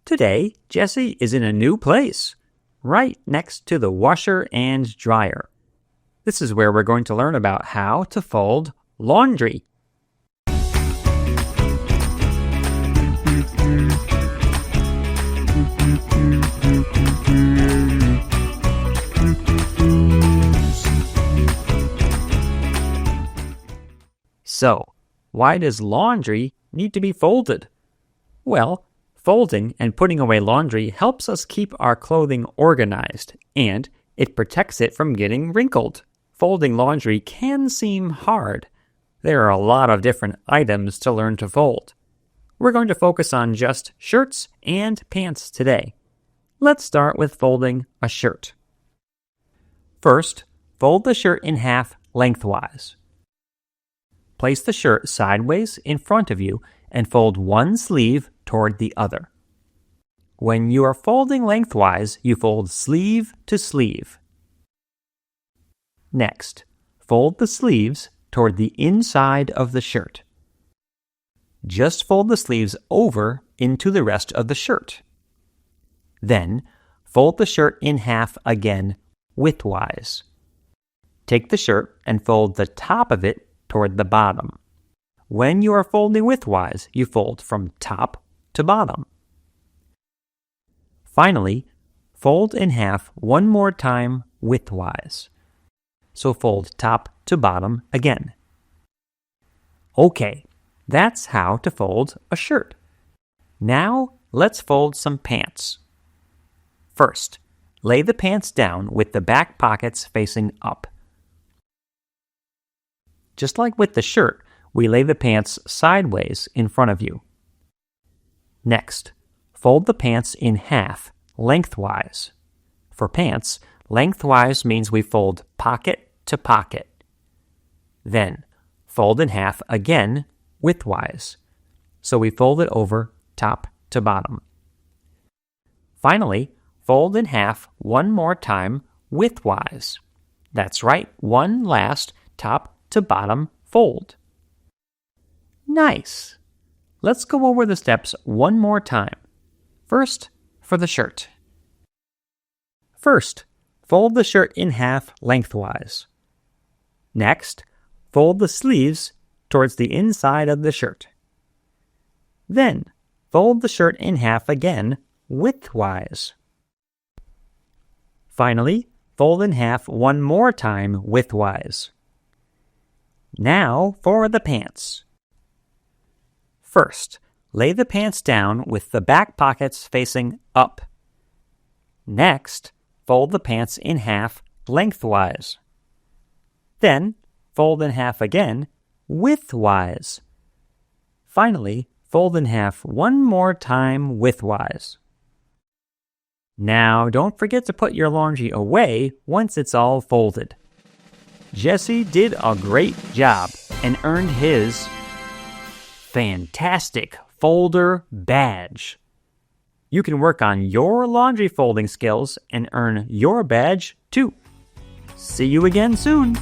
Today, Jessie is in a new place, right next to the washer and dryer. This is where we're going to learn about how to fold laundry. So, why does laundry need to be folded? Well, folding and putting away laundry helps us keep our clothing organized, and it protects it from getting wrinkled. Folding laundry can seem hard. There are a lot of different items to learn to fold. We're going to focus on just shirts and pants today. Let's start with folding a shirt. First, fold the shirt in half lengthwise. Place the shirt sideways in front of you and fold one sleeve toward the other. When you are folding lengthwise, you fold sleeve to sleeve. Next, fold the sleeves toward the inside of the shirt. Just fold the sleeves over into the rest of the shirt. Then, fold the shirt in half again widthwise. Take the shirt and fold the top of it toward the bottom. When you are folding widthwise, you fold from top to bottom. Finally, fold in half one more time widthwise. So fold top to bottom again. Okay, that's how to fold a shirt. Now, let's fold some pants. First, lay the pants down with the back pockets facing up. Just like with the shirt, we lay the pants sideways in front of you. Next, fold the pants in half lengthwise. For pants, lengthwise means we fold pocket to pocket. Then, fold in half again widthwise. So we fold it over top to bottom. Finally, fold in half one more time widthwise. That's right, one last top to bottom fold. Nice! Let's go over the steps one more time. First, for the shirt. First, fold the shirt in half lengthwise. Next, fold the sleeves towards the inside of the shirt. Then, fold the shirt in half again widthwise. Finally, fold in half one more time widthwise. Now for the pants. First, lay the pants down with the back pockets facing up. Next, fold the pants in half lengthwise. Then, fold in half again widthwise. Finally, fold in half one more time widthwise. Now, don't forget to put your laundry away once it's all folded. Jessie did a great job and earned his fantastic folder badge. You can work on your laundry folding skills and earn your badge too. See you again soon.